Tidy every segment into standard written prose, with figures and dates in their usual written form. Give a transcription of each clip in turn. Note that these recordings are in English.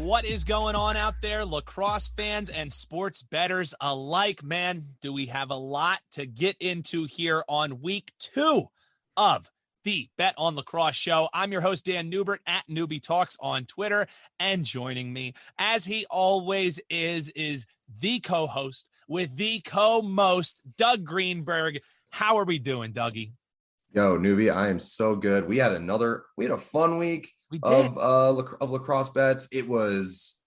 What is going on out there, lacrosse fans and sports bettors alike? Man, do we have a lot to get into here on week 2 of the Bet On Lacrosse show. I'm your host, Dan Neubert, at Newbie Talks on Twitter, and joining me, as he always is the co-host with the co-most, Doug Greenberg. How are we doing, Dougie? Yo, Newbie, I am so good. We had a fun week of lacrosse bets. It was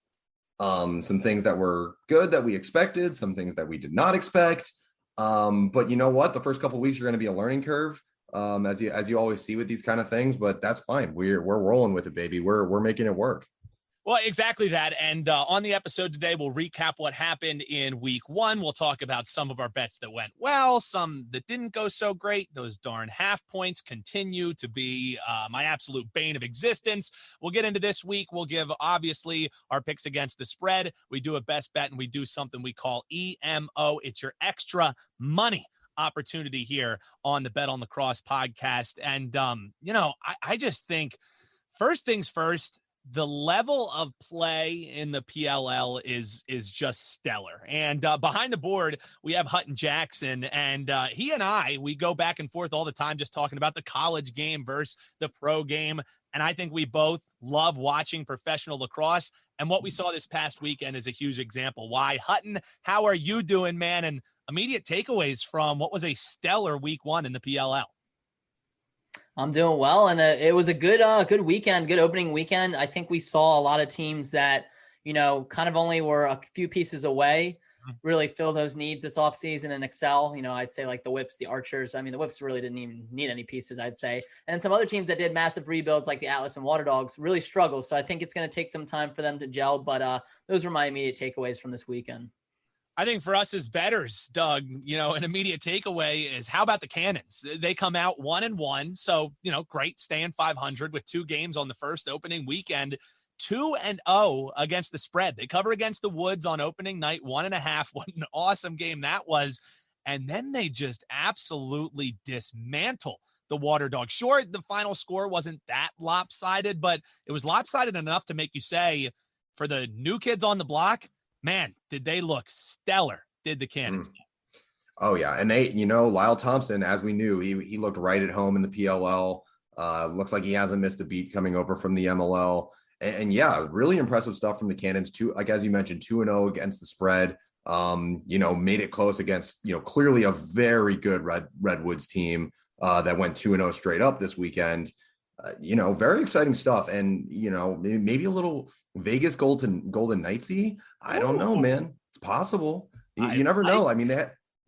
some things that were good that we expected, some things that we did not expect. But you know what? The first couple of weeks are going to be a learning curve, as you always see with these kind of things. But that's fine. We're rolling with it, baby. We're making it work. Well, exactly that. And on the episode today, we'll recap what happened in week 1. We'll talk about some of our bets that went well, some that didn't go so great. Those darn half points continue to be my absolute bane of existence. We'll get into this week. We'll give, obviously, our picks against the spread. We do a best bet, and we do something we call EMO. It's your extra money opportunity here on the Bet On Lacrosse podcast. And, I just think, first things first, the level of play in the PLL is just stellar. And behind the board, we have Hutton Jackson, and he and we go back and forth all the time just talking about the college game versus the pro game. And I think we both love watching professional lacrosse. And what we saw this past weekend is a huge example why. Hutton, how are you doing, man? And immediate takeaways from what was a stellar week 1 in the PLL. I'm doing well, and it was a good weekend, good opening weekend. I think we saw a lot of teams that, kind of only were a few pieces away, really fill those needs this offseason and excel. I'd say like the Whips, the Archers. I mean, the Whips really didn't even need any pieces, I'd say. And some other teams that did massive rebuilds like the Atlas and Water Dogs really struggle. So I think it's going to take some time for them to gel. But those were my immediate takeaways from this weekend. I think for us as bettors, Doug, an immediate takeaway is how about the Cannons? They come out 1-1. So, great, staying 500 with 2 games on the first opening weekend, 2-0 against the spread. They cover against the Woods on opening night, 1.5. What an awesome game that was. And then they just absolutely dismantle the Water Dogs. Sure, the final score wasn't that lopsided, but it was lopsided enough to make you say, for the new kids on the block, man, did they look stellar, did the Cannons. Oh, yeah. And they, Lyle Thompson, as we knew, he looked right at home in the PLL. Looks like he hasn't missed a beat coming over from the MLL. And yeah, really impressive stuff from the Cannons, too. Like, as you mentioned, 2-0 against the spread, made it close against, clearly a very good Redwoods team that went 2-0 straight up this weekend. Very exciting stuff. And, maybe a little Vegas Golden Knightsy. I don't know, man. It's possible. You never know. I mean,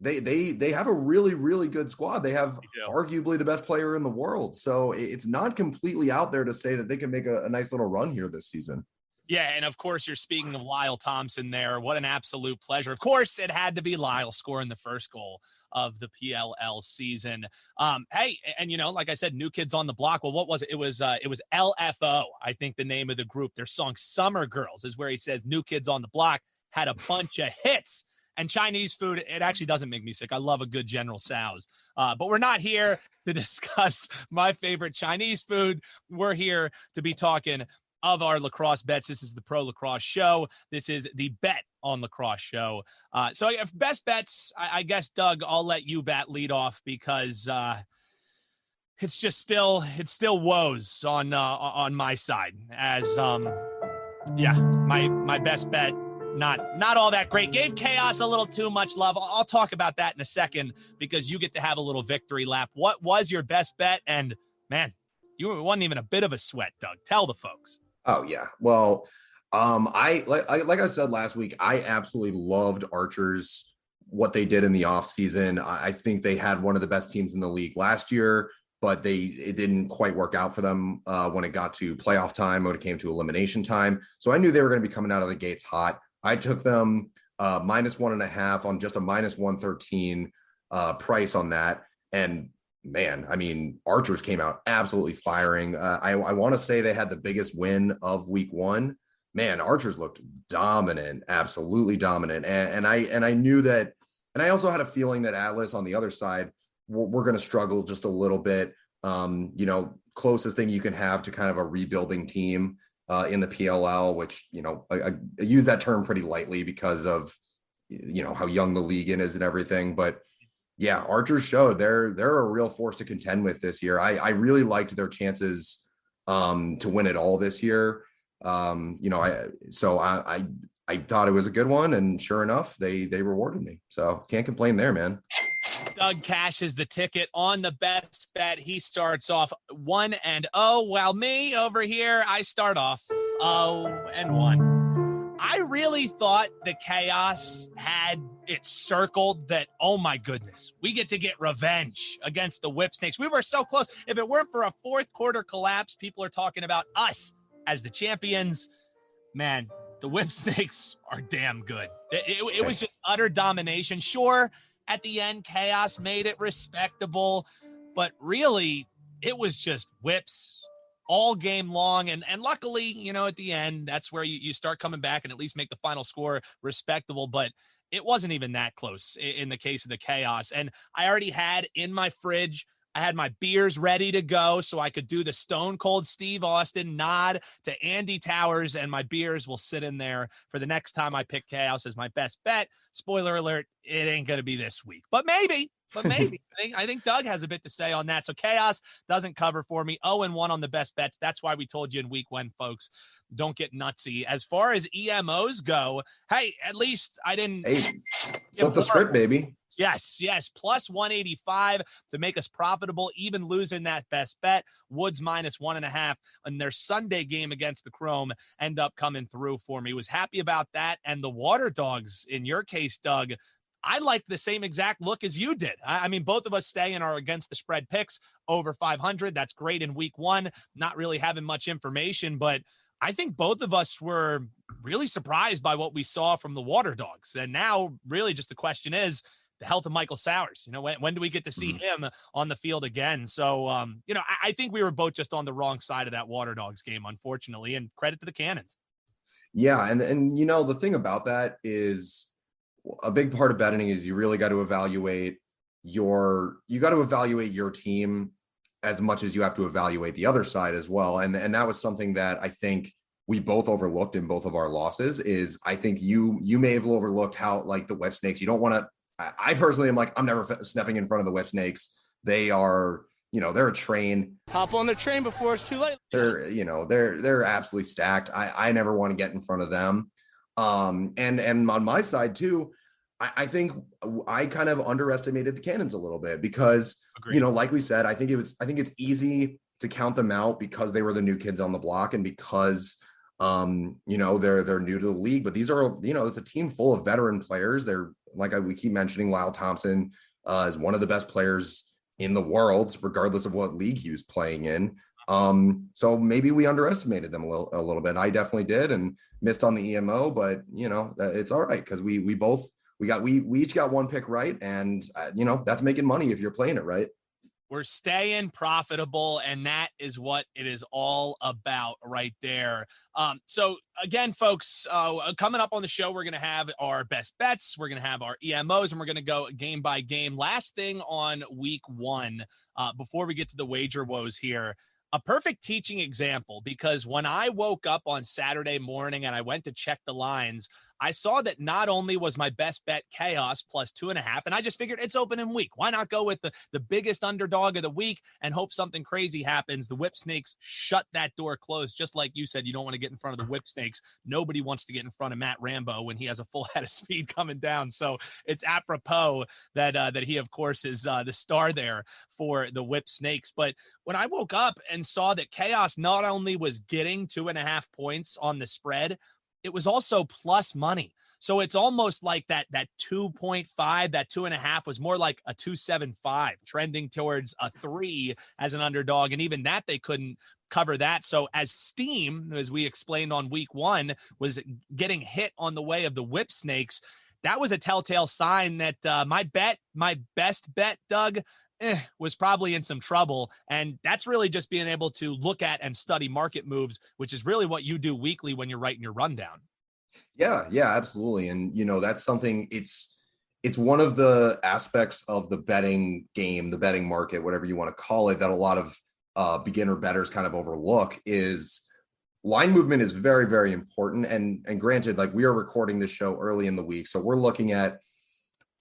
they have a really, really good squad. They have arguably the best player in the world. So it's not completely out there to say that they can make a nice little run here this season. Yeah, and of course, you're speaking of Lyle Thompson there. What an absolute pleasure. Of course, it had to be Lyle scoring the first goal of the PLL season. Hey, and like I said, new kids on the block. Well, what was it? It was LFO, I think the name of the group. Their song Summer Girls is where he says new kids on the block had a bunch of hits. And Chinese food, it actually doesn't make me sick. I love a good General Tso's. But we're not here to discuss my favorite Chinese food. We're here to be talking of our lacrosse bets. This is the Pro Lacrosse Show. This is the Bet On Lacrosse Show. So if best bets, I guess, Doug, I'll let you lead off because it's still woes on my side as my best bet. Not all that great. Gave Chaos a little too much love. I'll talk about that in a second because you get to have a little victory lap. What was your best bet? And man, you wasn't even a bit of a sweat, Doug. Tell the folks. Oh yeah. Well, I like I said last week, I absolutely loved Archers, what they did in the off season. I think they had one of the best teams in the league last year, but it didn't quite work out for them when it got to playoff time, when it came to elimination time. So I knew they were going to be coming out of the gates hot. I took them -1.5 on just a -113 price on that. And man, I mean, Archers came out absolutely firing. I want to say they had the biggest win of week 1. Man, Archers looked dominant, absolutely dominant. And I knew that, and I also had a feeling that Atlas on the other side, we're going to struggle just a little bit. Closest thing you can have to kind of a rebuilding team in the PLL, which, I use that term pretty lightly because of, how young the league is and everything. But yeah, Archers showed they're a real force to contend with this year. I really liked their chances to win it all this year. I thought it was a good one, and sure enough, they rewarded me. So can't complain there, man. Doug cashes the ticket on the best bet. He starts off 1-0, while me over here, I start off 0-1. I really thought the Chaos had it circled that, oh my goodness, we get to get revenge against the Whip Snakes. We were so close. If it weren't for a fourth quarter collapse, people are talking about us as the champions. Man, the Whip Snakes are damn good. It was just utter domination. Sure, at the end, Chaos made it respectable, but really, it was just whips all game long. And luckily, at the end, that's where you start coming back and at least make the final score respectable. But it wasn't even that close in the case of the Chaos. And I already had in my fridge, I had my beers ready to go so I could do the Stone Cold Steve Austin nod to Andy Towers, and my beers will sit in there for the next time I pick Chaos as my best bet. Spoiler alert, it ain't going to be this week, but maybe. I think Doug has a bit to say on that. So Chaos doesn't cover for me. 0-1 on the best bets. That's why we told you in week 1, folks, don't get nutsy. As far as EMOs go, hey, at least I didn't. Hey, flip the script, baby. Yes. Plus 185 to make us profitable, even losing that best bet. Woods minus 1.5 in their Sunday game against the Chrome end up coming through for me. Was happy about that. And the Water Dogs, in your case, Doug, I liked the same exact look as you did. I mean, both of us stay in our against the spread picks over 500. That's great in week 1, not really having much information, but I think both of us were really surprised by what we saw from the Water Dogs. And now really just the question is the health of Michael Sowers. When do we get to see him on the field again? So, I think we were both just on the wrong side of that Water Dogs game, unfortunately, and credit to the Cannons. Yeah. And the thing about that is, a big part of betting is you really got to evaluate your team as much as you have to evaluate the other side as well. And that was something that I think we both overlooked in both of our losses. Is I think you may have overlooked how, like, the Whip Snakes, you don't want to, I personally am like, I'm never stepping in front of the Whip Snakes. They are, they're a train. Hop on the train before it's too late. They're absolutely stacked. I never want to get in front of them. And on my side too, I think I kind of underestimated the Cannons a little bit because, Agreed. Like we said, I think it's easy to count them out because they were the new kids on the block and because, they're new to the league, but these are, it's a team full of veteran players. They're we keep mentioning, Lyle Thompson is one of the best players in the world, regardless of what league he was playing in. So maybe we underestimated them a little bit. I definitely did and missed on the EMO, but it's all right. Cause we each got one pick right. And that's making money if you're playing it right. We're staying profitable, and that is what it is all about right there. So again, folks, coming up on the show, we're going to have our best bets. We're going to have our EMOs, and we're going to go game by game. Last thing on week 1, before we get to the wager woes here, a perfect teaching example, because when I woke up on Saturday morning and I went to check the lines, I saw that not only was my best bet Chaos plus 2.5, and I just figured it's opening week. Why not go with the biggest underdog of the week and hope something crazy happens? The Whip Snakes shut that door closed. Just like you said, you don't want to get in front of the Whip Snakes. Nobody wants to get in front of Matt Rambo when he has a full head of speed coming down. So it's apropos that he, of course, is the star there for the Whip Snakes. But when I woke up and saw that Chaos not only was getting 2.5 points on the spread, it was also plus money. So it's almost like that 2.5, that 2.5 was more like a 2.75, trending towards a 3 as an underdog. And even that, they couldn't cover that. So as steam, as we explained on week 1, was getting hit on the way of the Whip Snakes, that was a telltale sign that my best bet, Doug, was probably in some trouble. And that's really just being able to look at and study market moves, which is really what you do weekly when you're writing your rundown. Yeah, absolutely. And, that's something, it's one of the aspects of the betting game, the betting market, whatever you want to call it, that a lot of beginner bettors kind of overlook is line movement is very, very important. And granted, like, we are recording this show early in the week, so we're looking at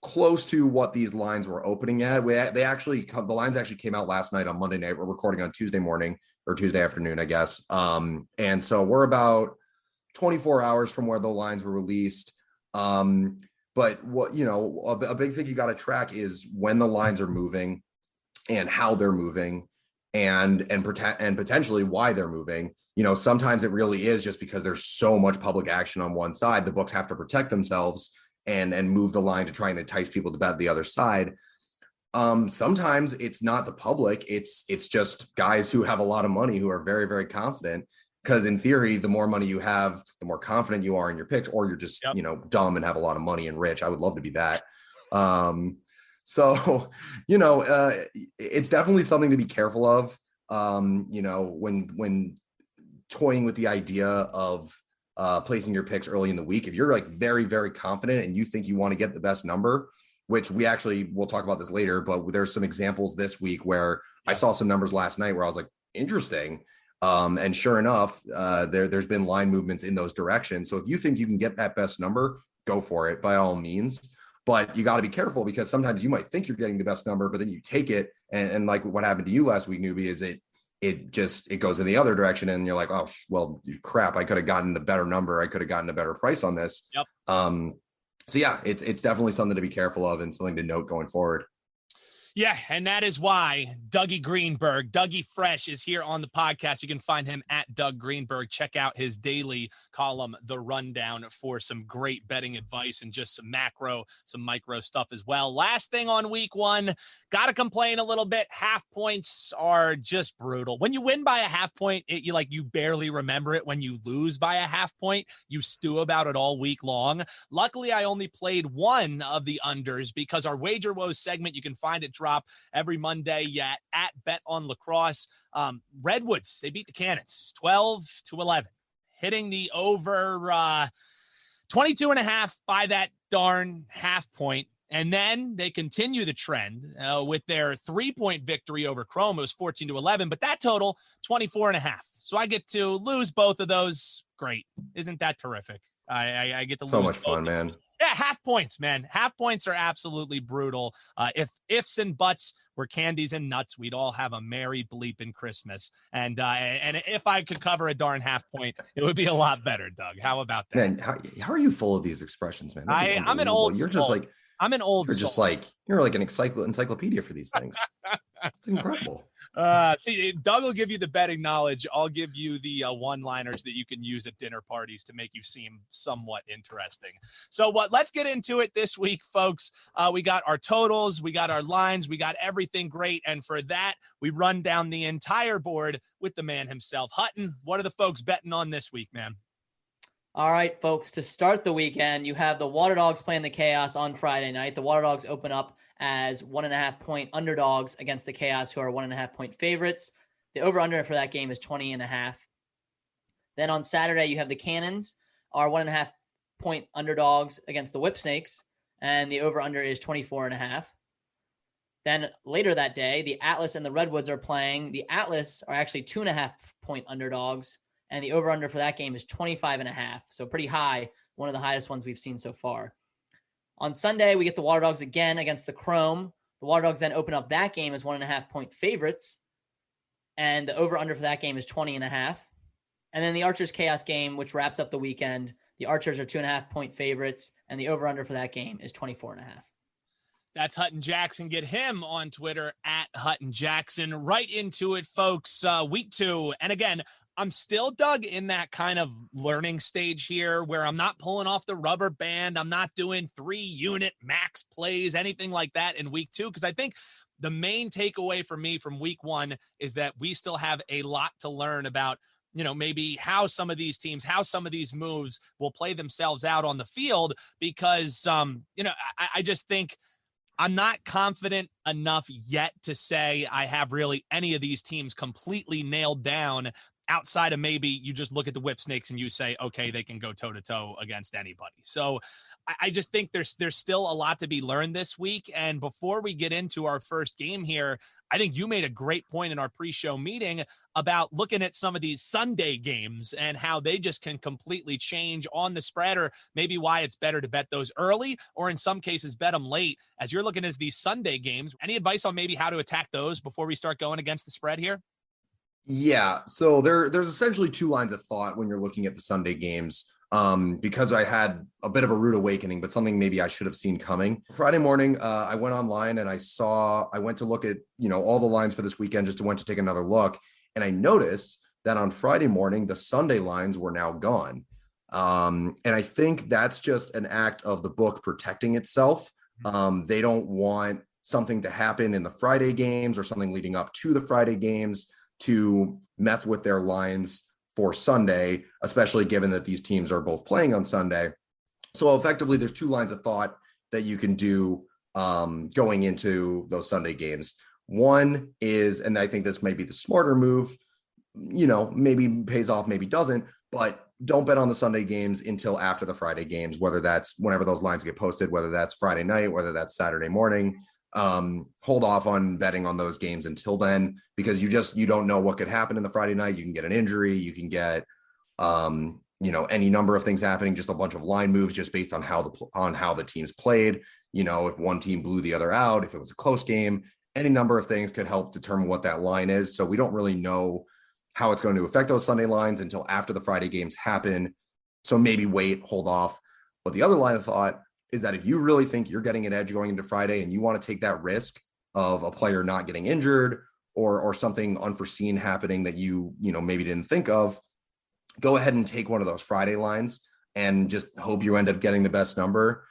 close to what these lines were opening at. The lines actually came out last night on Monday night. We're recording on Tuesday morning or Tuesday afternoon, I guess. And so we're about 24 hours from where the lines were released. But what, a big thing you got to track is when the lines are moving and how they're moving and potentially why they're moving. Sometimes it really is just because there's so much public action on one side. The books have to protect themselves and move the line to try and entice people to bet the other side. Sometimes it's not the public. It's just guys who have a lot of money who are very, very confident. Because in theory, the more money you have, the more confident you are in your picks, or you're just, dumb and have a lot of money and rich. I would love to be that. It's definitely something to be careful of. When toying with the idea of placing your picks early in the week, if you're like very, very confident and you think you want to get the best number, which we'll talk about this later, but there's some examples this week where I saw some numbers last night where I was like, interesting. And sure enough, there's been line movements in those directions. So if you think you can get that best number, go for it by all means. But you got to be careful, because sometimes you might think you're getting the best number, but then you take it. And like what happened to you last week, Newbie, is it goes in the other direction. And you're like, oh, well, crap, I could have gotten a better number. I could have gotten a better price on this. Yep. So yeah, it's definitely something to be careful of and something to note going forward. Yeah, and that is why Dougie Greenberg, Dougie Fresh, is here on the podcast. You can find him at Doug Greenberg. Check out his daily column, The Rundown, for some great betting advice and just some macro, some micro stuff as well. Last thing on week one, got to complain a little bit. Half points are just brutal. When you win by a half point, you barely remember it. When you lose by a half point, you stew about it all week long. Luckily, I only played one of the unders because our Wager Woes segment, you can find it drop every Monday at Bet On Lacrosse. Redwoods, they beat the Cannons 12-11, hitting the over 22.5 by that darn half point. And then they continue the trend with their 3-point victory over Chrome. It was 14-11, but that total 24.5. So I get to lose both of those. Great. Isn't that terrific? I get to lose. So much fun, man. Yeah, half points, man. Half points are absolutely brutal. If ifs and buts were candies and nuts, we'd all have a merry bleeping Christmas. And if I could cover a darn half point, it would be a lot better, Doug. How about that? Man, how are you full of these expressions, man? I'm an old. You're just like I'm an old. You're like an encyclopedia for these things. It's incredible. Doug will give you the betting knowledge. I'll give you the one-liners that you can use at dinner parties to make you seem somewhat interesting. So let's get into it this week, folks. We got our totals, we got our lines, we got everything great. And for that, we run down the entire board with the man himself. Hutton, what are the folks betting on this week, man? All right, folks, to start the weekend, you have the Water Dogs playing the Chaos on Friday night. The Water Dogs open up as 1.5-point underdogs against the Chaos, who are 1.5-point favorites. The over-under for that game is 20.5. Then on Saturday, you have the Cannons are 1.5-point underdogs against the Whip Snakes, and the over-under is 24.5. Then later that day, the Atlas and the Redwoods are playing. The Atlas are actually 2.5-point underdogs, and the over-under for that game is 25.5. So pretty high, one of the highest ones we've seen so far. On Sunday, we get the Water Dogs again against the Chrome. The Water Dogs then open up that game as 1.5-point favorites, and the over-under for that game is 20.5. And then the Archers Chaos game, which wraps up the weekend, the Archers are 2.5-point favorites, and the over-under for that game is 24.5. That's Hutton Jackson. Get him on Twitter at Hutton Jackson. Right into it, folks. Week 2. And again, I'm still, Doug, in that kind of learning stage here where I'm not pulling off the rubber band. I'm not doing 3-unit max plays, anything like that in week 2. Because I think the main takeaway for me from week 1 is that we still have a lot to learn about, maybe how some of these teams, how some of these moves will play themselves out on the field. Because, I just think I'm not confident enough yet to say I have really any of these teams completely nailed down outside of maybe you just look at the whip snakes and you say, okay, they can go toe to toe against anybody. So I just think there's still a lot to be learned this week. And before we get into our first game here, I think you made a great point in our pre-show meeting about looking at some of these Sunday games and how they just can completely change on the spread, or maybe why it's better to bet those early, or in some cases bet them late. As you're looking at these Sunday games, any advice on maybe how to attack those before we start going against the spread here? Yeah, so there's essentially two lines of thought when you're looking at the Sunday games. Because I had a bit of a rude awakening, but something maybe I should have seen coming. Friday morning, I went online and I went to look at, all the lines for this weekend, just went to take another look. And I noticed that on Friday morning, the Sunday lines were now gone. And I think that's just an act of the book protecting itself. They don't want something to happen in the Friday games or something leading up to the Friday games to mess with their lines for Sunday, especially given that these teams are both playing on Sunday. So effectively, there's two lines of thought that you can do going into those Sunday games. One is, and I think this may be the smarter move, maybe pays off, maybe doesn't, but don't bet on the Sunday games until after the Friday games, whether that's whenever those lines get posted, whether that's Friday night, whether that's Saturday morning. Hold off on betting on those games until then, because you don't know what could happen in the Friday night. You can get an injury, you can get any number of things happening, just a bunch of line moves just based on how the teams played. If one team blew the other out, if it was a close game, any number of things could help determine what that line is. So we don't really know how it's going to affect those Sunday lines until after the Friday games happen. So maybe wait, hold off. But the other line of thought is that if you really think you're getting an edge going into Friday and you want to take that risk of a player not getting injured or something unforeseen happening that you maybe didn't think of, go ahead and take one of those Friday lines and just hope you end up getting the best number.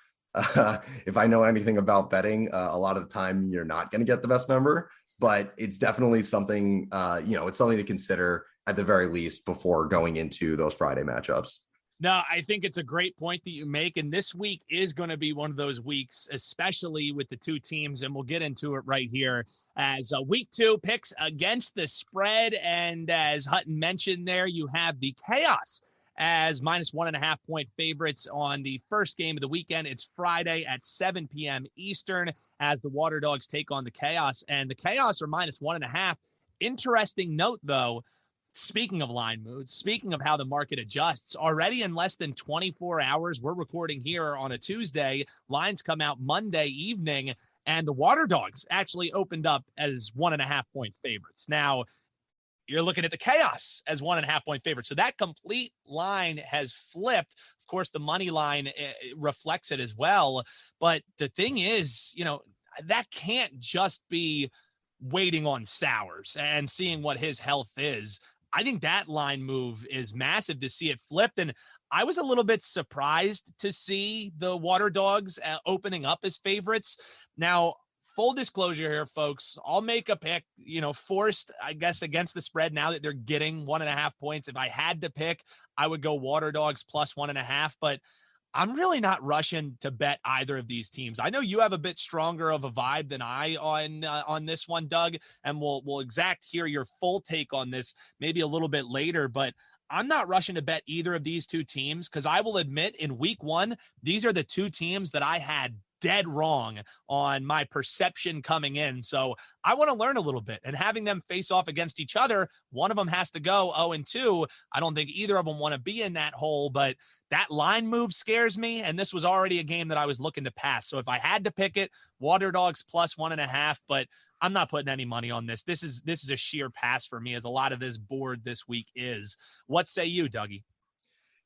If I know anything about betting, a lot of the time you're not going to get the best number, but it's definitely something, it's something to consider at the very least before going into those Friday matchups. No, I think it's a great point that you make. And this week is going to be one of those weeks, especially with the two teams. And we'll get into it right here as week 2 picks against the spread. And as Hutton mentioned there, you have the Chaos as -1.5 point favorites on the first game of the weekend. It's Friday at 7 p.m. Eastern as the Water Dogs take on the Chaos. And the Chaos are -1.5. Interesting note, though, speaking of line moves, speaking of how the market adjusts, already in less than 24 hours, we're recording here on a Tuesday, lines come out Monday evening, and the Water Dogs actually opened up as 1.5 point favorites. Now, you're looking at the Chaos as 1.5 point favorites. So that complete line has flipped. Of course, the money line reflects it as well. But the thing is, that can't just be waiting on Sowers and seeing what his health is. I think that line move is massive to see it flipped. And I was a little bit surprised to see the Water Dogs opening up as favorites. Now, full disclosure here, folks, I'll make a pick, forced, I guess, against the spread now that they're getting 1.5 points. If I had to pick, I would go Water Dogs +1.5, but I'm really not rushing to bet either of these teams. I know you have a bit stronger of a vibe than I on this one, Doug, and we'll hear your full take on this maybe a little bit later, but I'm not rushing to bet either of these two teams because I will admit in week 1, these are the two teams that I had dead wrong on my perception coming in. So I want to learn a little bit, and having them face off against each other, one of them has to go 0-2. I don't think either of them want to be in that hole, but that line move scares me. And this was already a game that I was looking to pass. So if I had to pick it, Water Dogs +1.5, but I'm not putting any money on this. This is a sheer pass for me, as a lot of this board this week is. What say you, Dougie?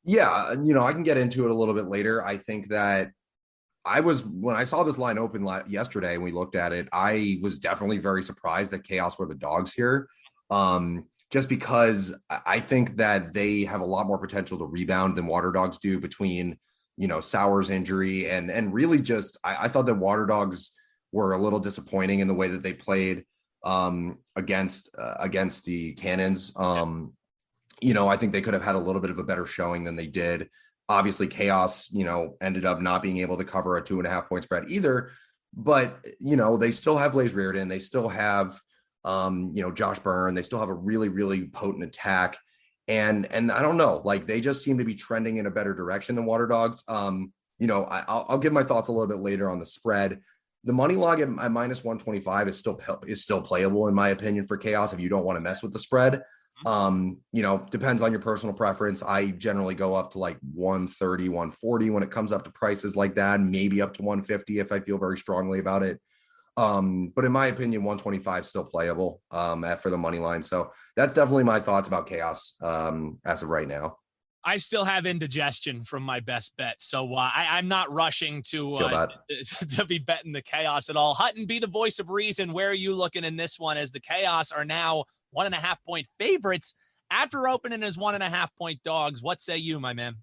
Yeah. I can get into it a little bit later. I think that when I saw this line open yesterday and we looked at it, I was definitely very surprised that Chaos were the dogs here. Just because I think that they have a lot more potential to rebound than Water Dogs do between, Sowers' injury and really just, I thought that Water Dogs were a little disappointing in the way that they played against the Cannons. I think they could have had a little bit of a better showing than they did. Obviously, Chaos, ended up not being able to cover a 2.5 point spread either. But, they still have Blaze Reardon. They still have, Josh Byrne. They still have a really, really potent attack. And I don't know, like they just seem to be trending in a better direction than Water Dogs. I'll give my thoughts a little bit later on the spread. The money log at minus 125 is still playable in my opinion for Chaos if you don't want to mess with the spread. Depends on your personal preference. I generally go up to like 130, 140 when it comes up to prices like that, maybe up to 150 if I feel very strongly about it. But in my opinion, 125 is still playable for the money line. So that's definitely my thoughts about Chaos as of right now. I still have indigestion from my best bet. So I'm not rushing to be betting the Chaos at all. Hutton, be the voice of reason. Where are you looking in this one as the Chaos are now 1.5 point favorites after opening as 1.5 point dogs? What say you, my man?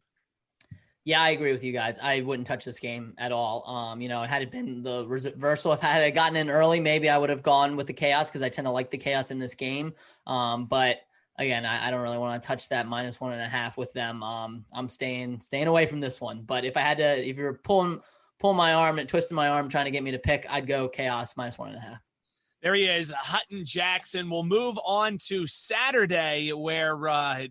Yeah, I agree with you guys. I wouldn't touch this game at all. Had it been the reversal, if I had gotten in early, maybe I would have gone with the Chaos because I tend to like the Chaos in this game. But again, I don't really want to touch that minus 1.5 with them. I'm staying away from this one. But if you're pulling my arm and twisting my arm, trying to get me to pick, I'd go Chaos minus 1.5. There he is, Hutton Jackson. We'll move on to Saturday, where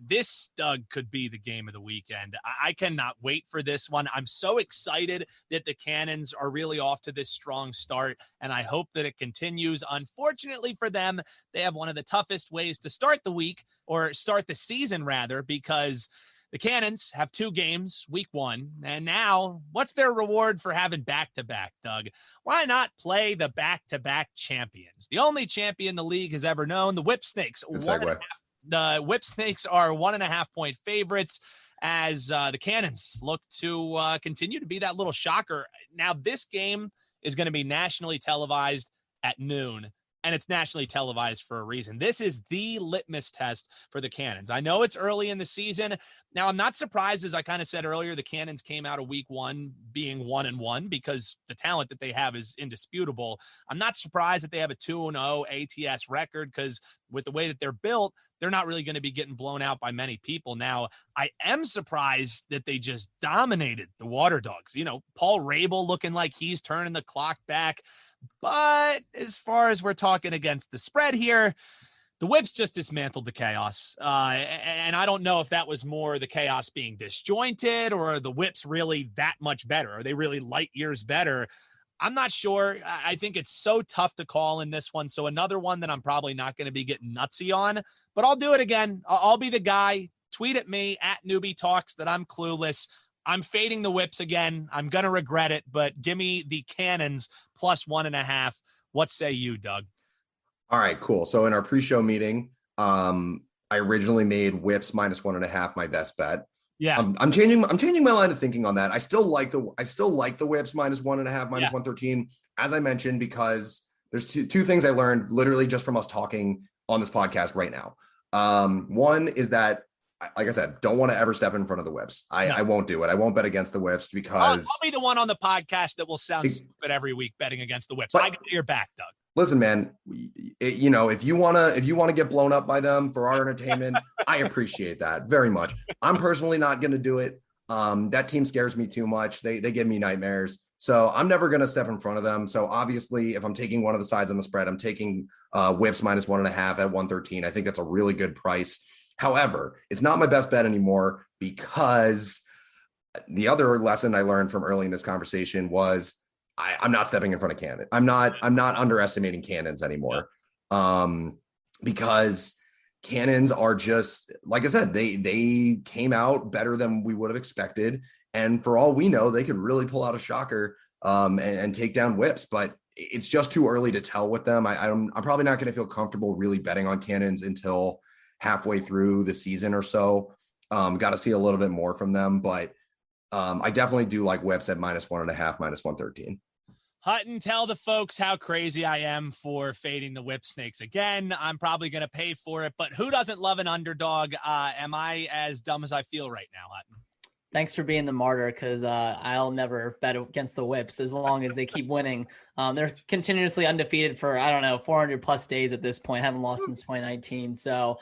this, Doug, could be the game of the weekend. I cannot wait for this one. I'm so excited that the Cannons are really off to this strong start, and I hope that it continues. Unfortunately for them, they have one of the toughest ways to start the week, or start the season, rather, because the Cannons have 2 games, week 1, and now what's their reward for having back-to-back, Doug? Why not play the back-to-back champions? The only champion the league has ever known, the Whip Snakes. The Whip Snakes are 1.5 point favorites as the Cannons look to continue to be that little shocker. Now, this game is going to be nationally televised at noon. And it's nationally televised for a reason. This is the litmus test for the Cannons. I know it's early in the season. Now, I'm not surprised, as I kind of said earlier, the Cannons came out of week 1 being 1-1 because the talent that they have is indisputable. I'm not surprised that they have a 2-0 ATS record because with the way that they're built, they're not really going to be getting blown out by many people. Now, I am surprised that they just dominated the Water Dogs. Paul Rabel looking like he's turning the clock back. But as far as we're talking against the spread here, the Whips just dismantled the Chaos. And I don't know if that was more the Chaos being disjointed or the Whips really that much better. Are they really light years better? I'm not sure. I think it's so tough to call in this one. So another one that I'm probably not going to be getting nutsy on, but I'll do it again. I'll be the guy. Tweet at me at Newbie Talks that I'm clueless. I'm fading the Whips again. I'm going to regret it, but give me the Cannons plus 1.5. What say you, Doug? All right, cool. So in our pre-show meeting, I originally made Whips minus 1.5 my best bet. Yeah. I'm changing my line of thinking on that. I still like the Whips minus 1.5, minus 113, as I mentioned, because there's two things I learned literally just from us talking on this podcast right now. One is that, like I said, don't want to ever step in front of the Whips. I won't do it. I won't bet against the Whips because I'll be the one on the podcast that will sound stupid every week betting against the Whips. I got your back, Doug. Listen, man, if you want to get blown up by them for our entertainment, I appreciate that very much. I'm personally not going to do it. That team scares me too much. They give me nightmares. So I'm never going to step in front of them. So obviously, if I'm taking one of the sides on the spread, I'm taking Whips minus 1.5 at 113. I think that's a really good price. However, it's not my best bet anymore because the other lesson I learned from early in this conversation was I'm not stepping in front of Cannon. I'm not underestimating Cannons anymore. Because Cannons are just, like I said, they came out better than we would have expected. And for all we know, they could really pull out a shocker and take down Whips, but it's just too early to tell with them. I'm probably not going to feel comfortable really betting on Cannons until halfway through the season or so. Got to see a little bit more from them, but I definitely do like Whips at minus 1.5, minus 113. Hutton, tell the folks how crazy I am for fading the Whip Snakes. Again, I'm probably going to pay for it, but who doesn't love an underdog? Am I as dumb as I feel right now, Hutton? Thanks for being the martyr, because I'll never bet against the Whips as long as they keep winning. They're continuously undefeated for, 400 plus days at this point, haven't lost since 2019. So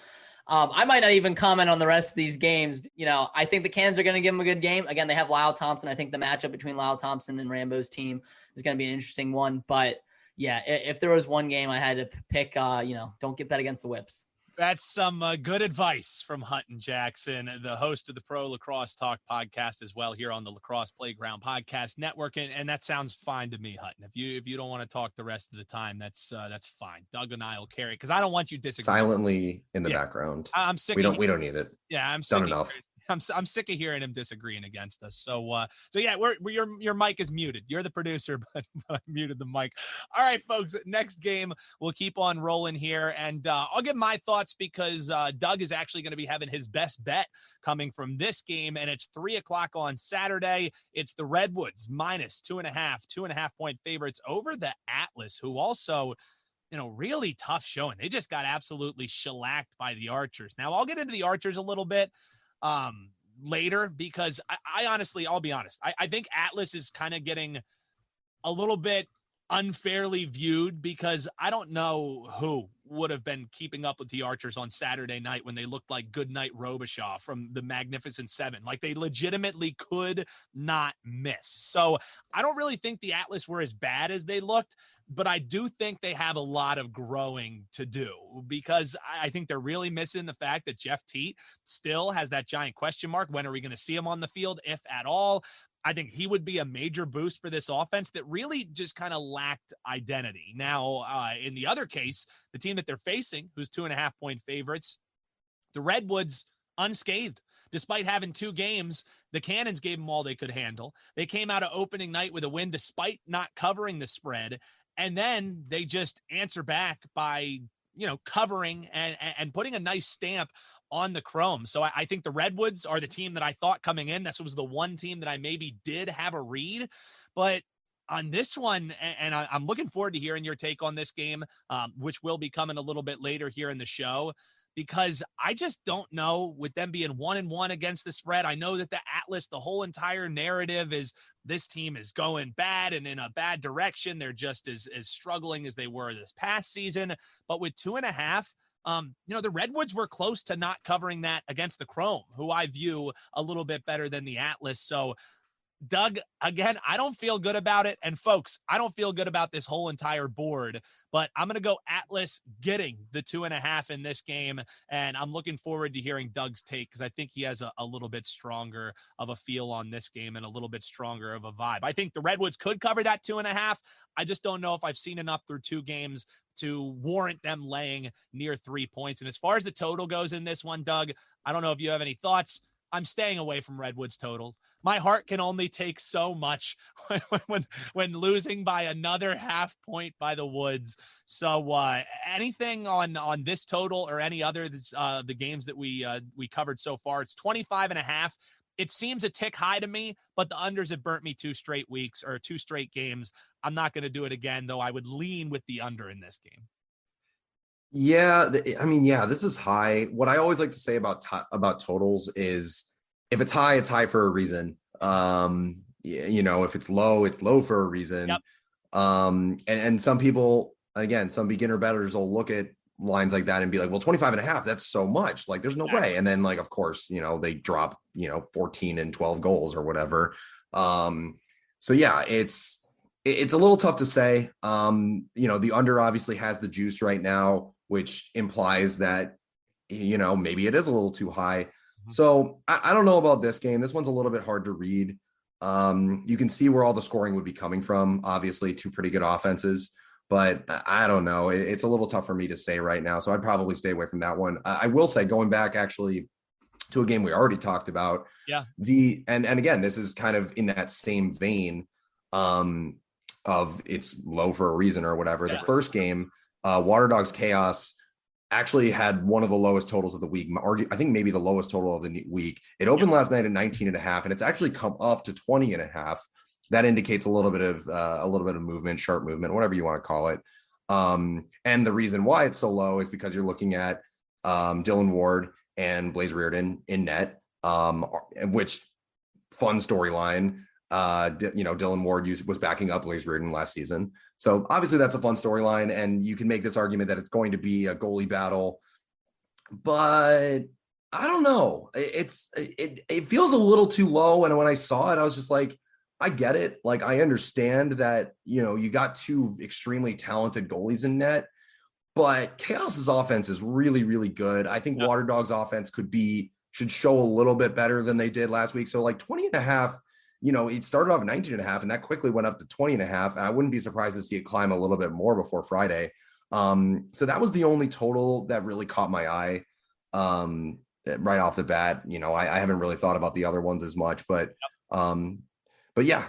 I might not even comment on the rest of these games. I think the Cans are going to give them a good game. Again, they have Lyle Thompson. I think the matchup between Lyle Thompson and Rambo's team is going to be an interesting one. But yeah, if there was one game I had to pick, don't get bet against the Whips. That's some good advice from Hutton Jackson, the host of the Pro Lacrosse Talk podcast as well here on the Lacrosse Playground Podcast Network. And that sounds fine to me, Hutton. If you don't want to talk the rest of the time, that's fine. Doug and I will carry it because I don't want you disagreeing. Silently in the background. I'm sick. We don't need it. Yeah, I'm done sick enough. I'm sick of hearing him disagreeing against us. So yeah, your mic is muted. You're the producer, but I muted the mic. All right, folks. Next game, we'll keep on rolling here, and I'll give my thoughts because Doug is actually going to be having his best bet coming from this game, and it's 3:00 on Saturday. It's the Redwoods minus 2.5 point favorites over the Atlas, who also, really tough showing. They just got absolutely shellacked by the Archers. Now I'll get into the Archers a little bit later because I honestly, I'll be honest. I think Atlas is kind of getting a little bit unfairly viewed because I don't know who would have been keeping up with the Archers on Saturday night when they looked like Goodnight Robichaud from the Magnificent Seven. Like they legitimately could not miss. So I don't really think the Atlas were as bad as they looked, but I do think they have a lot of growing to do because I think they're really missing the fact that Jeff Teat still has that giant question mark. When are we going to see him on the field, if at all? I think he would be a major boost for this offense that really just kind of lacked identity. Now, in the other case, the team that they're facing, who's 2.5 point favorites, the Redwoods, unscathed. Despite having 2 games, the Cannons gave them all they could handle. They came out of opening night with a win despite not covering the spread. And then they just answer back by, covering and putting a nice stamp on the Chrome. So I think the Redwoods are the team that I thought coming in. This was the one team that I maybe did have a read, but on this one, and I'm looking forward to hearing your take on this game, which will be coming a little bit later here in the show, because I just don't know with them being 1-1 against the spread. I know that the Atlas, the whole entire narrative is this team is going bad and in a bad direction. They're just as struggling as they were this past season, but with 2.5, the Redwoods were close to not covering that against the Chrome, who I view a little bit better than the Atlas. So Doug, again, I don't feel good about it. And folks, I don't feel good about this whole entire board, but I'm going to go Atlas getting the 2.5 in this game. And I'm looking forward to hearing Doug's take because I think he has a little bit stronger of a feel on this game and a little bit stronger of a vibe. I think the Redwoods could cover that 2.5. I just don't know if I've seen enough through 2 games to warrant them laying near 3 points. And as far as the total goes in this one, Doug, I don't know if you have any thoughts. I'm staying away from Redwoods totals. My heart can only take so much when losing by another 0.5 point by the Woods. So anything on this total or any other the games that we covered so far, it's 25.5. It seems a tick high to me, but the unders have burnt me 2 straight weeks or 2 straight games. I'm not going to do it again, though I would lean with the under in this game. Yeah, this is high. What I always like to say about totals is if it's high for a reason. If it's low for a reason. Yep. And some people, again, some beginner bettors will look at lines like that and be like, well, 25.5, that's so much. Like, there's no way. And then, like, of course, they drop, 14 and 12 goals or whatever. So yeah, it's a little tough to say. The under obviously has the juice right now, which implies that, maybe it is a little too high. So I don't know about this game. This one's a little bit hard to read. You can see where all the scoring would be coming from. Obviously, 2 pretty good offenses, but I don't know. It's a little tough for me to say right now. So I'd probably stay away from that one. I will say, going back actually to a game we already talked about. Yeah. And again, this is kind of in that same vein of it's low for a reason or whatever. Yeah. The first game, Water Dogs Chaos actually had one of the lowest totals of the week. I think maybe the lowest total of the week. It opened last night at 19.5, and it's actually come up to 20.5. That indicates a little bit of movement, sharp movement, whatever you want to call it. And the reason why it's so low is because you're looking at Dylan Ward and Blaze Reardon in net, which fun storyline. Dylan Ward was backing up Blaze Reardon last season. So obviously that's a fun storyline, and you can make this argument that it's going to be a goalie battle, but I don't know. It feels a little too low. And when I saw it, I was just like, I get it. Like, I understand that, you got 2 extremely talented goalies in net, but Chaos's offense is really, really good. I think Water Dog's offense should show a little bit better than they did last week. So like 20.5, it started off at 19.5 and that quickly went up to 20.5. And I wouldn't be surprised to see it climb a little bit more before Friday. So that was the only total that really caught my eye right off the bat. I haven't really thought about the other ones as much, but yeah,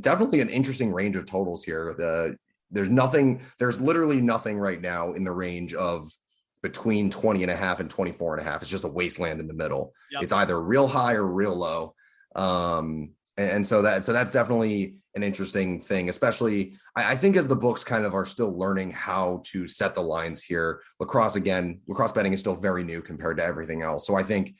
definitely an interesting range of totals here. There's literally nothing right now in the range of between 20.5 and 24.5. It's just a wasteland in the middle. Yep. It's either real high or real low. And so that's definitely an interesting thing, especially I think as the books kind of are still learning how to set the lines here. Lacrosse betting is still very new compared to everything else. So I think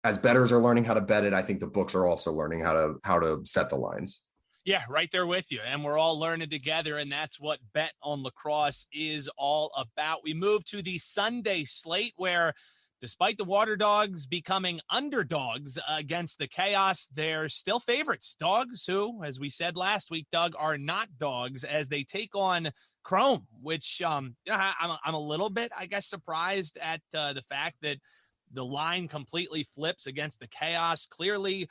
as bettors are learning how to bet it, I think the books are also learning how to set the lines. Yeah, right there with you. And we're all learning together, and that's what Bet on Lacrosse is all about. We move to the Sunday slate where, despite the Water Dogs becoming underdogs against the Chaos, they're still favorites. Dogs who, as we said last week, Doug, are not dogs as they take on Chrome, which I'm a little bit, I guess, surprised at the fact that the line completely flips against the Chaos. Clearly,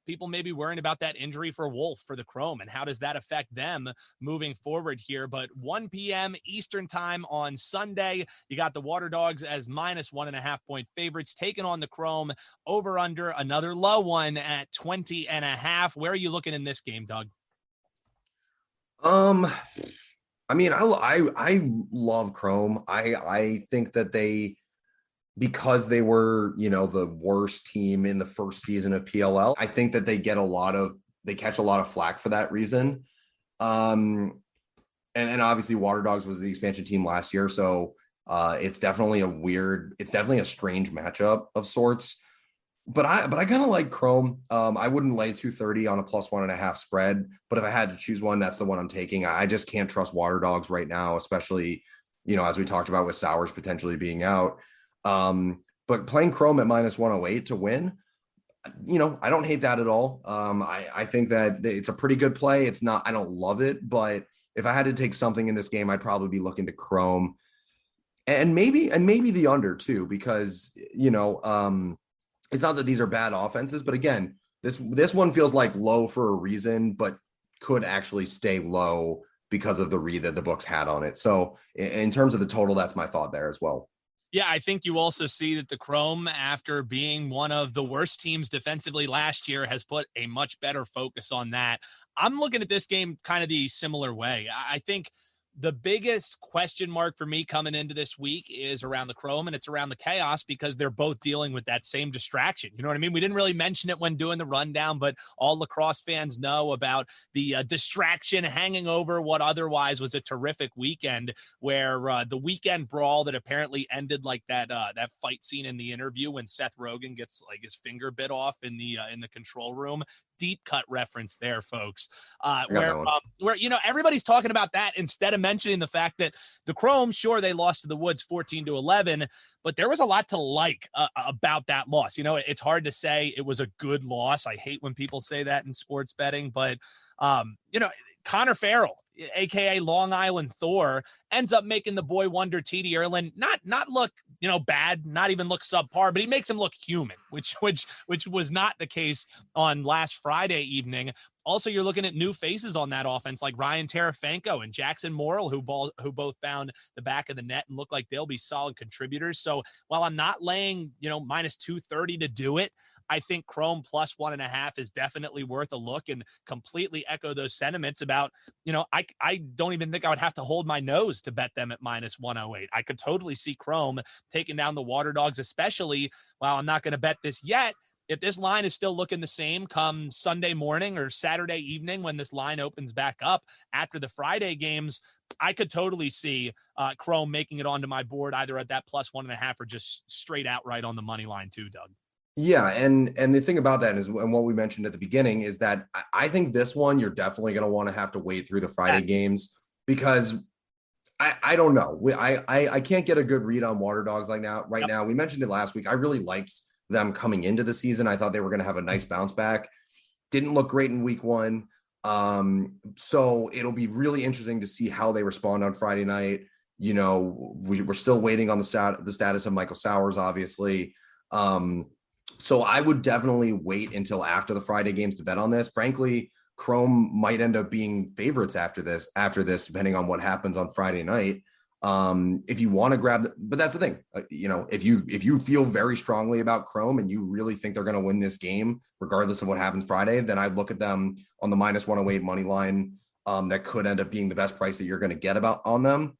people may be worrying about that injury for Wolf for the Chrome, and how does that affect them moving forward here? But 1 p.m. Eastern time on Sunday, you got the Water Dogs as -1.5 point favorites taking on the Chrome. Over under another low one at 20.5. Where are you looking in this game, Doug? I mean, I love Chrome. I think that because they were, the worst team in the first season of PLL, I think that they catch a lot of flack for that reason. And obviously Water Dogs was the expansion team last year. So it's definitely a strange matchup of sorts, but I kind of like Chrome. I wouldn't lay 230 on a +1.5 spread, but if I had to choose one, that's the one I'm taking. I just can't trust Water Dogs right now, especially, as we talked about with Sowers potentially being out. But playing Chrome at -108 to win, I don't hate that at all. I think that it's a pretty good play. I don't love it, but if I had to take something in this game, I'd probably be looking to Chrome and maybe the under too, because, it's not that these are bad offenses, but again, this one feels like low for a reason, but could actually stay low because of the read that the books had on it. So in terms of the total, that's my thought there as well. Yeah, I think you also see that the Chrome, after being one of the worst teams defensively last year, has put a much better focus on that. I'm looking at this game kind of the similar way. I think the biggest question mark for me coming into this week is around the Chrome, and it's around the Chaos, because they're both dealing with that same distraction. You know what I mean? We didn't really mention it when doing the rundown, but all lacrosse fans know about the distraction hanging over what otherwise was a terrific weekend, where the weekend brawl that apparently ended like that fight scene in the interview when Seth Rogen gets like his finger bit off in the control room. Deep cut reference there, folks, where everybody's talking about that instead of mentioning the fact that the Chrome, sure, they lost to the Woods 14-11, but there was a lot to like about that loss. It's hard to say it was a good loss. I hate when people say that in sports betting, but Connor Farrell, aka Long Island Thor, ends up making the boy wonder TD Erlin not look bad, not even look subpar, but he makes him look human, which was not the case on last Friday evening. Also, you're looking at new faces on that offense like Ryan Terafenko and Jackson Morrill, who both found the back of the net and look like they'll be solid contributors. So while I'm not laying -230 to do it, I think Chrome +1.5 is definitely worth a look, and completely echo those sentiments about, I don't even think I would have to hold my nose to bet them at -108. I could totally see Chrome taking down the Water Dogs, especially while I'm not going to bet this yet. If this line is still looking the same come Sunday morning or Saturday evening when this line opens back up after the Friday games, I could totally see Chrome making it onto my board either at that +1.5 or just straight outright on the money line too, Doug. Yeah, and the thing about that is, and what we mentioned at the beginning, is that I think this one you're definitely going to want to have to wait through the Friday games, because I don't know. I can't get a good read on Water Dogs right now. We mentioned it last week. I really liked them coming into the season. I thought they were going to have a nice bounce back. Didn't look great in week one. So it'll be really interesting to see how they respond on Friday night. We're still waiting on the status of Michael Sowers, obviously. So I would definitely wait until after the Friday games to bet on this. Frankly, Chrome might end up being favorites after this, depending on what happens on Friday night. If you want to but that's the thing, if you feel very strongly about Chrome and you really think they're going to win this game, regardless of what happens Friday, then I'd look at them on the -108 money line. That could end up being the best price that you're going to get on them.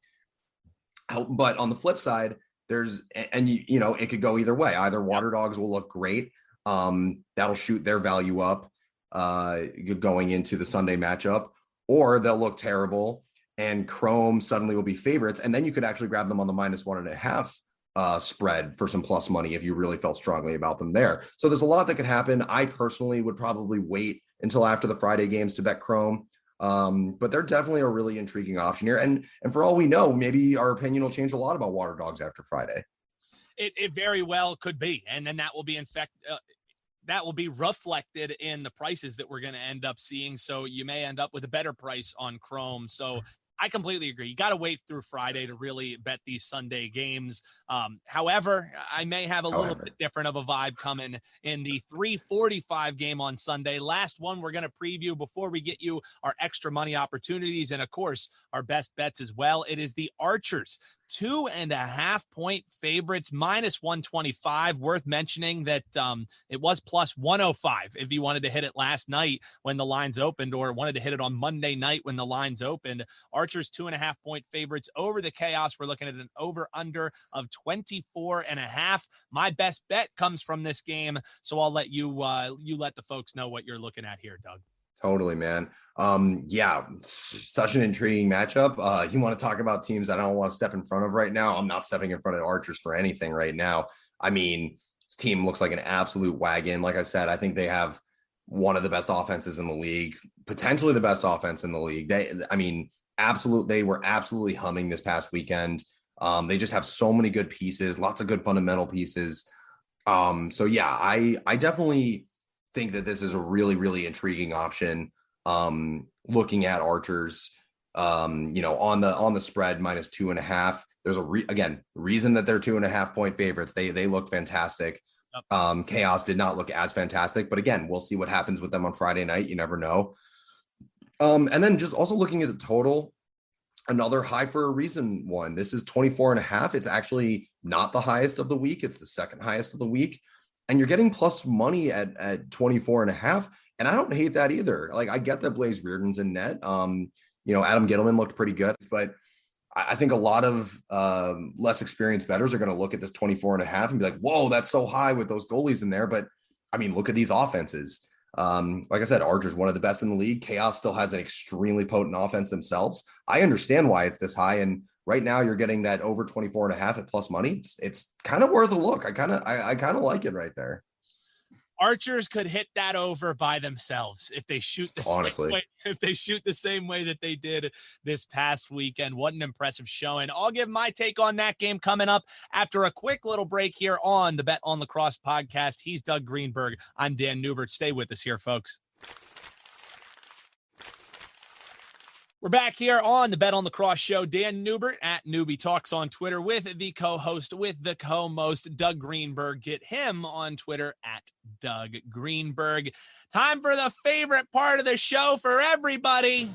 But on the flip side, it could go either way. Either Water Dogs will look great. That'll shoot their value up going into the Sunday matchup, or they'll look terrible and Chrome suddenly will be favorites. And then you could actually grab them on the -1.5 spread for some plus money if you really felt strongly about them there. So there's a lot that could happen. I personally would probably wait until after the Friday games to bet Chrome. But they're definitely a really intriguing option here. And for all we know, maybe our opinion will change a lot about Water Dogs after Friday. It very well could be. And then that will be that will be reflected in the prices that we're going to end up seeing. So you may end up with a better price on Chrome. So I completely agree. You got to wait through Friday to really bet these Sunday games. However, I may have a little bit different of a vibe coming in the 3:45 game on Sunday. Last one we're going to preview before we get you our extra money opportunities and, of course, our best bets as well. It is the Archers, 2.5-point favorites, -125. Worth mentioning that it was +105 if you wanted to hit it last night when the lines opened, or wanted to hit it on Monday night when the lines opened. Archers 2.5-point favorites over the Chaos. We're looking at an over-under of 24.5. My best bet comes from this game, so I'll let you let the folks know what you're looking at here, Doug. Totally, man. Such an intriguing matchup. You want to talk about teams that I don't want to step in front of right now? I'm not stepping in front of Archers for anything right now. I mean, this team looks like an absolute wagon. Like I said, I think they have one of the best offenses in the league, potentially the best offense in the league. They were absolutely humming this past weekend. They just have so many good pieces, lots of good fundamental pieces. I definitely think that this is a really, really intriguing option. Looking at Archers, on the spread -2.5. There's a reason that they're 2.5-point favorites. They look fantastic. Yep. Chaos did not look as fantastic, but again, we'll see what happens with them on Friday night. You never know. And then just also looking at the total, another high for a reason one. This is 24.5. It's actually not the highest of the week. It's the second highest of the week. And you're getting plus money at 24.5. And I don't hate that either. Like, I get that Blaze Reardon's in net. Adam Gittleman looked pretty good, but I think a lot of less experienced bettors are going to look at this 24.5 and be like, whoa, that's so high with those goalies in there. But I mean, look at these offenses. Like I said, Archer's one of the best in the league. Chaos still has an extremely potent offense themselves. I understand why it's this high. And right now you're getting that over 24.5 at plus money. It's kind of worth a look. I kind of like it right there. Archers could hit that over by themselves if they shoot the same way that they did this past weekend. What an impressive showing. I'll give my take on that game coming up after a quick little break here on the Bet On Lacrosse podcast. He's Doug Greenberg. I'm Dan Neubert. Stay with us here, folks. We're back here on the Bet On Lacrosse show. Dan Neubert at Newbie Talks on Twitter with the co-host, with the co-most, Doug Greenberg. Get him on Twitter at Doug Greenberg. Time for the favorite part of the show for everybody.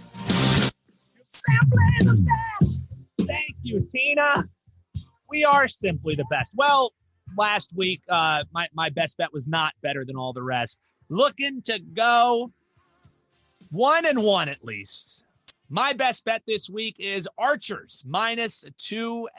Simply the best. Thank you, Tina. We are simply the best. Well, last week, my best bet was not better than all the rest. Looking to go 1-1 at least. My best bet this week is Archers -2.5.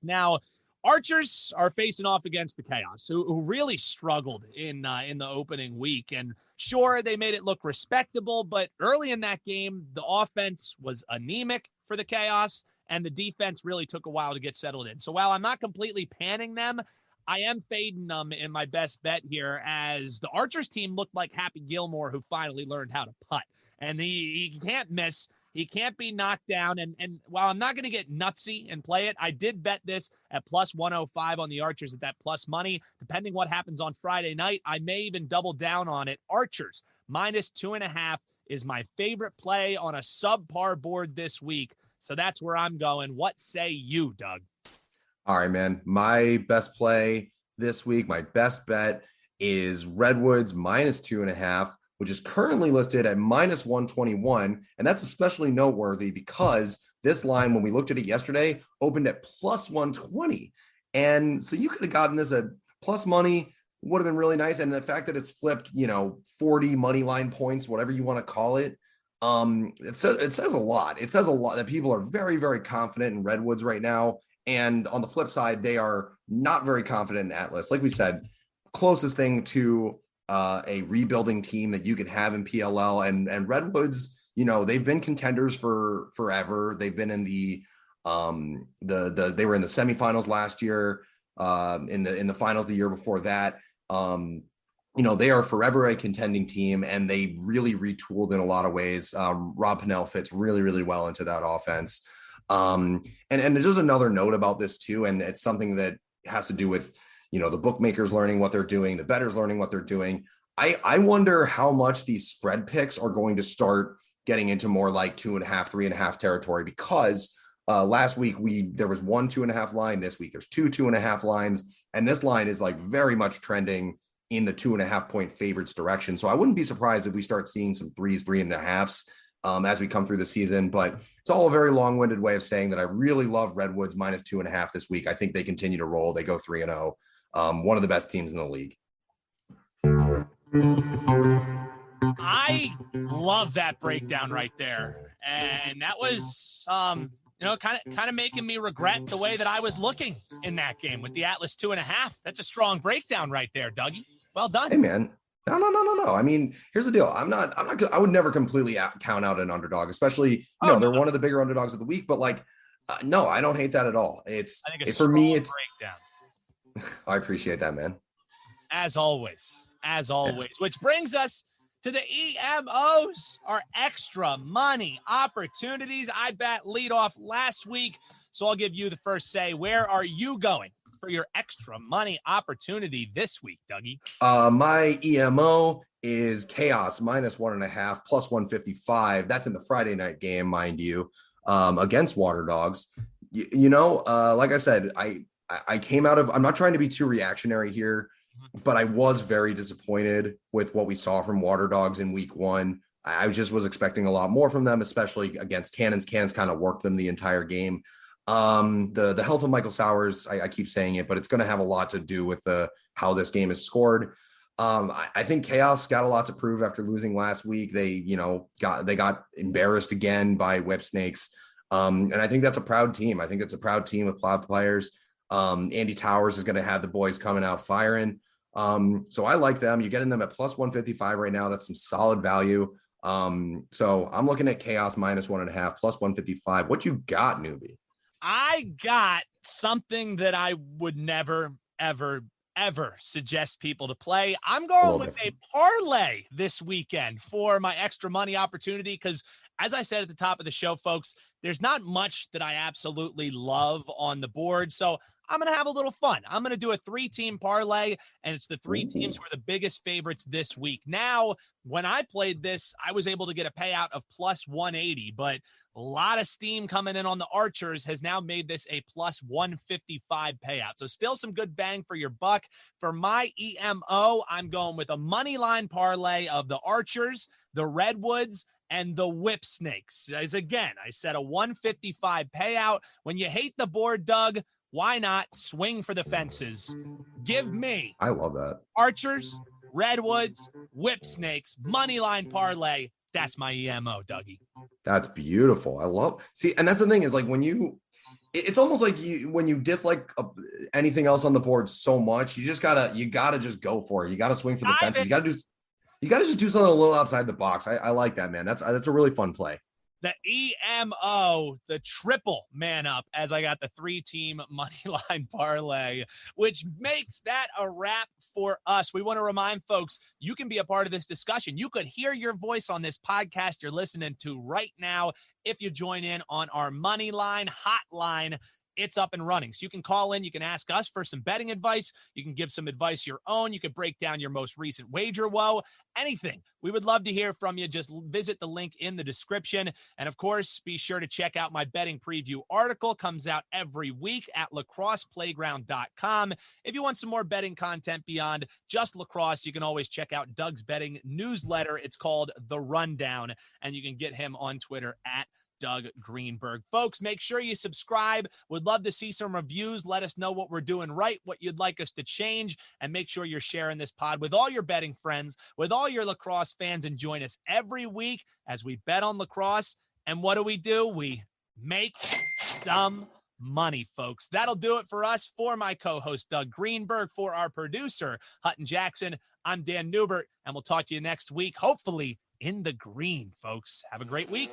Now, Archers are facing off against the Chaos, who really struggled in the opening week. And sure, they made it look respectable, but early in that game, the offense was anemic for the Chaos, and the defense really took a while to get settled in. So while I'm not completely panning them, I am fading them in my best bet here, as the Archers team looked like Happy Gilmore, who finally learned how to putt. And he can't miss. He can't be knocked down. And while I'm not going to get nutsy and play it, I did bet this at +105 on the Archers at that plus money. Depending what happens on Friday night, I may even double down on it. Archers -2.5 is my favorite play on a subpar board this week. So that's where I'm going. What say you, Doug? All right, man. My best play this week, my best bet is Redwoods -2.5, which is currently listed at -121. And that's especially noteworthy because this line, when we looked at it yesterday, opened at +120. And so you could have gotten this at plus money, would have been really nice. And the fact that it's flipped, 40 money line points, whatever you want to call it, it says a lot. It says a lot that people are very, very confident in Redwoods right now. And on the flip side, they are not very confident in Atlas. Like we said, closest thing to a rebuilding team that you could have in PLL, and Redwoods, they've been contenders for forever. They've been in they were in the semifinals last year, in the finals the year before that. They are forever a contending team, and they really retooled in a lot of ways. Rob Pennell fits really, really well into that offense. And there's just another note about this too, and it's something that has to do with, the bookmakers learning what they're doing, the bettors learning what they're doing. I wonder how much these spread picks are going to start getting into more like 2.5, 3.5 territory, because last week there was 1 2.5 line. This week there's 2 2.5 lines, and this line is like very much trending in the 2.5 point favorites direction. So I wouldn't be surprised if we start seeing some 3s, 3.5s as we come through the season. But it's all a very long-winded way of saying that I really love Redwoods -2.5 this week. I think they continue to roll. They go 3-0. One of the best teams in the league. I love that breakdown right there. And that was, kind of making me regret the way that I was looking in that game with the Atlas 2.5. That's a strong breakdown right there, Dougie. Well done. Hey, man. No. I mean, here's the deal. I would never completely count out an underdog, especially, they're one of the bigger underdogs of the week, but no, I don't hate that at all. For me, it's breakdown. I appreciate that, man. As always, which brings us to the EMOs, our extra money opportunities. I bet lead off last week, so I'll give you the first say. Where are you going for your extra money opportunity this week, Dougie? My EMO is Chaos -1.5 +155. That's in the Friday night game, mind you, against Water Dogs. Like I said, I came out of, I'm not trying to be too reactionary here, but I was very disappointed with what we saw from Water Dogs in week 1. I just was expecting a lot more from them, especially against Cannons. Cannons kind of worked them the entire game. The health of Michael Sowers, I keep saying it, but it's going to have a lot to do with how this game is scored. I think Chaos got a lot to prove after losing last week. They got embarrassed again by Whip Snakes. And I think that's a proud team. I think it's a proud team of plot players. Andy Towers is going to have the boys coming out firing. So I like them. You're getting them at +155 right now. That's some solid value. So I'm looking at Chaos -1.5 +155. What you got, newbie? I got something that I would never, ever suggest people to play. I'm going with a parlay this weekend for my extra money opportunity because, as I said at the top of the show, folks, there's not much that I absolutely love on the board. So I'm going to have a little fun. I'm going to do a 3-team parlay, and it's the 3 teams who are the biggest favorites this week. Now, when I played this, I was able to get a payout of +180, but a lot of steam coming in on the Archers has now made this a +155 payout. So still some good bang for your buck. For my EMO, I'm going with a money line parlay of the Archers, the Redwoods, and the Whip Snakes. As again, I said a 155 payout. When you hate the board, Doug, why not swing for the fences? Give me, I love that, Archers, Redwoods, Whip Snakes, money line parlay. That's my EMO, Dougie. That's beautiful. I love, see, and that's the thing is it's almost like when you dislike anything else on the board so much, you gotta just go for it. You gotta swing for the fences. You gotta just do something a little outside the box. I like that, man. That's a really fun play. The EMO, the triple man up, as I got the 3-team money line parlay, which makes that a wrap for us. We want to remind folks, you can be a part of this discussion. You could hear your voice on this podcast you're listening to right now if you join in on our money line hotline. it's up and running. So you can call in, you can ask us for some betting advice, you can give some advice your own, you could break down your most recent wager woe, anything. We would love to hear from you. Just visit the link in the description. And of course, be sure to check out my betting preview article. Comes out every week at lacrosseplayground.com. If you want some more betting content beyond just lacrosse, you can always check out Doug's betting newsletter. It's called The Rundown, and you can get him on Twitter at Doug Greenberg. Folks, make sure you subscribe. Would love to see some reviews. Let us know what we're doing right, what you'd like us to change, and make sure you're sharing this pod with all your betting friends, with all your lacrosse fans, and join us every week as we bet on lacrosse. And what do? We make some money, folks. That'll do it for us. For my co-host, Doug Greenberg, for our producer, Hutton Jackson, I'm Dan Neubert, and we'll talk to you next week, hopefully in the green, folks. Have a great week.